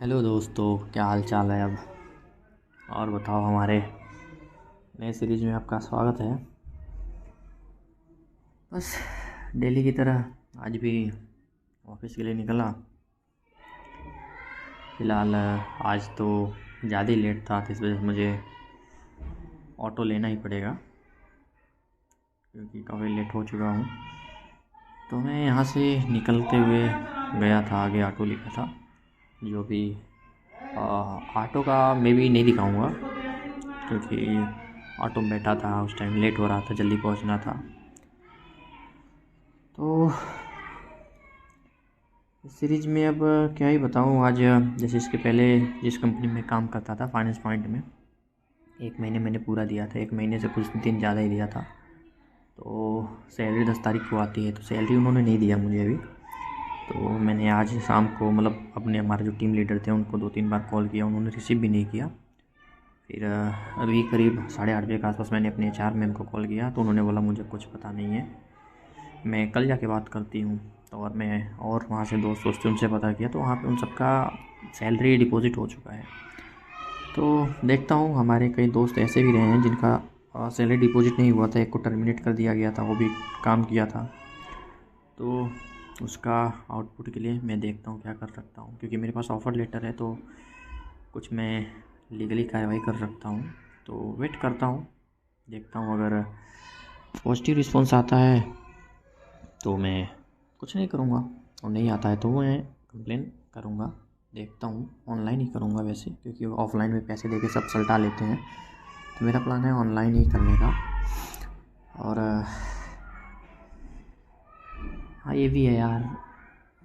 Hello दोस्तों, क्या हाल चाल है। अब और बताओ, हमारे नए सीरीज में आपका स्वागत है। बस डेली की तरह आज भी ऑफिस के लिए निकला। फ़िलहाल आज तो ज़्यादा ही लेट था, तो इस वजह से मुझे ऑटो लेना ही पड़ेगा क्योंकि काफ़ी लेट हो चुका हूँ। तो मैं यहाँ से निकलते हुए गया था, आगे ऑटो लिखा था जो भी ऑटो का मैं भी नहीं दिखाऊंगा क्योंकि ऑटो में बैठा था, उस टाइम लेट हो रहा था, जल्दी पहुंचना था। तो इस सीरीज़ में अब क्या ही बताऊं। आज जैसे इसके पहले जिस कंपनी में काम करता था, फाइनेंस पॉइंट में, 1 महीने मैंने पूरा दिया था, 1 महीने से कुछ दिन ज़्यादा ही दिया था। तो सैलरी 10 तारीख को आती है, तो सैलरी उन्होंने नहीं दिया मुझे अभी। तो मैंने आज शाम को मतलब अपने हमारे जो टीम लीडर थे उनको 2-3 बार कॉल किया, उन्होंने रिसीव भी नहीं किया। फिर अभी करीब 8:30 बजे के आसपास मैंने अपने HR मैम को कॉल किया, तो उन्होंने बोला मुझे कुछ पता नहीं है, मैं कल जाके बात करती हूँ। तो और मैं और वहाँ से दोस्त थे, उनसे पता किया, तो वहाँ पे उन सबका सैलरी डिपॉज़िट हो चुका है। तो देखता हूँ, हमारे कई दोस्त ऐसे भी रहे हैं जिनका सैलरी डिपॉज़िट नहीं हुआ था, एक को टर्मिनेट कर दिया गया था, वो भी काम किया था। तो उसका आउटपुट के लिए मैं देखता हूँ क्या कर सकता हूँ, क्योंकि मेरे पास ऑफ़र लेटर है, तो कुछ मैं लीगली कार्रवाई कर सकता हूँ। तो वेट करता हूँ, देखता हूँ अगर पॉजिटिव रिस्पॉन्स आता है तो मैं कुछ नहीं करूँगा, और नहीं आता है तो मैं कंप्लेन करूँगा। देखता हूँ, ऑनलाइन ही करूँगा वैसे, क्योंकि ऑफ़लाइन में पैसे देके सब सल्टा लेते हैं। तो मेरा प्लान है ऑनलाइन ही करने का। और हाँ, ये भी है यार,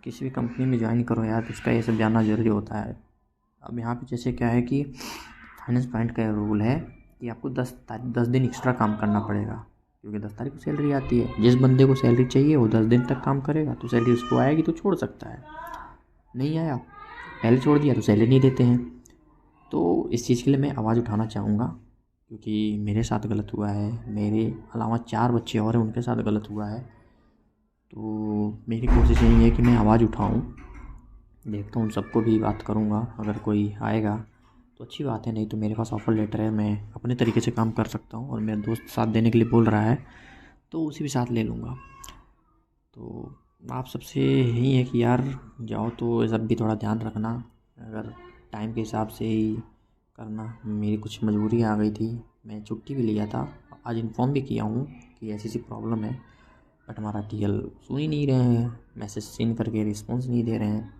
किसी भी कंपनी में ज्वाइन करो यार तो उसका ये सब जानना ज़रूरी होता है। अब यहाँ पे जैसे क्या है कि फाइनेंस पॉइंट का रूल है कि आपको 10 दिन एक्स्ट्रा काम करना पड़ेगा, क्योंकि 10 तारीख को सैलरी आती है। जिस बंदे को सैलरी चाहिए वो 10 दिन तक काम करेगा, तो सैलरी उसको आएगी तो छोड़ सकता है, नहीं आया पहले छोड़ दिया तो सैलरी नहीं देते हैं। तो इस चीज़ के लिए मैं आवाज़ उठाना चाहूँगा, क्योंकि मेरे साथ गलत हुआ है, मेरे अलावा 4 बच्चे और हैं उनके साथ गलत हुआ है। तो मेरी कोशिश यही है कि मैं आवाज़ उठाऊँ, देखता हूँ सबको भी बात करूँगा। अगर कोई आएगा तो अच्छी बात है, नहीं तो मेरे पास ऑफ़र लेटर है, मैं अपने तरीके से काम कर सकता हूँ। और मेरा दोस्त साथ देने के लिए बोल रहा है तो उसी भी साथ ले लूँगा। तो आप सबसे यही है कि यार जाओ तो सब भी थोड़ा ध्यान रखना, अगर टाइम के हिसाब से ही करना। मेरी कुछ मजबूरी आ गई थी, मैं छुट्टी भी लिया था, आज इन्फॉर्म भी किया हूँ कि ऐसी ऐसी प्रॉब्लम है, बट हमारा TL सुन ही नहीं रहे हैं, मैसेज सीन करके रिस्पॉन्स नहीं दे रहे हैं।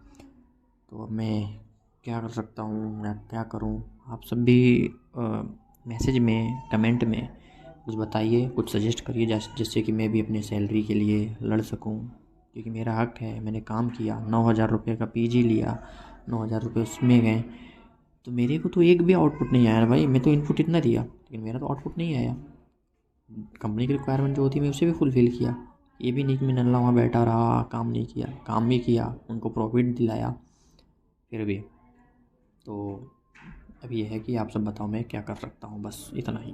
तो अब मैं क्या कर सकता हूँ या क्या करूँ। आप सब भी मैसेज में, कमेंट में कुछ बताइए, कुछ सजेस्ट करिए जिससे कि मैं भी अपने सैलरी के लिए लड़ सकूँ, क्योंकि मेरा हक है। मैंने काम किया, 9,000 रुपये का PG लिया, 9,000 रुपये उसमें गए, तो मेरे को तो एक भी आउटपुट नहीं आया भाई। मैं तो इनपुट इतना दिया लेकिन मेरा तो आउटपुट नहीं आया। कंपनी की रिक्वायरमेंट जो होती है मैं उसे भी फुलफ़िल किया। ये भी नहीं कि मैं नल्ला वहाँ बैठा रहा, काम नहीं किया, काम भी किया, उनको प्रॉफिट दिलाया फिर भी। तो अब ये है कि आप सब बताओ मैं क्या कर सकता हूँ, बस इतना ही।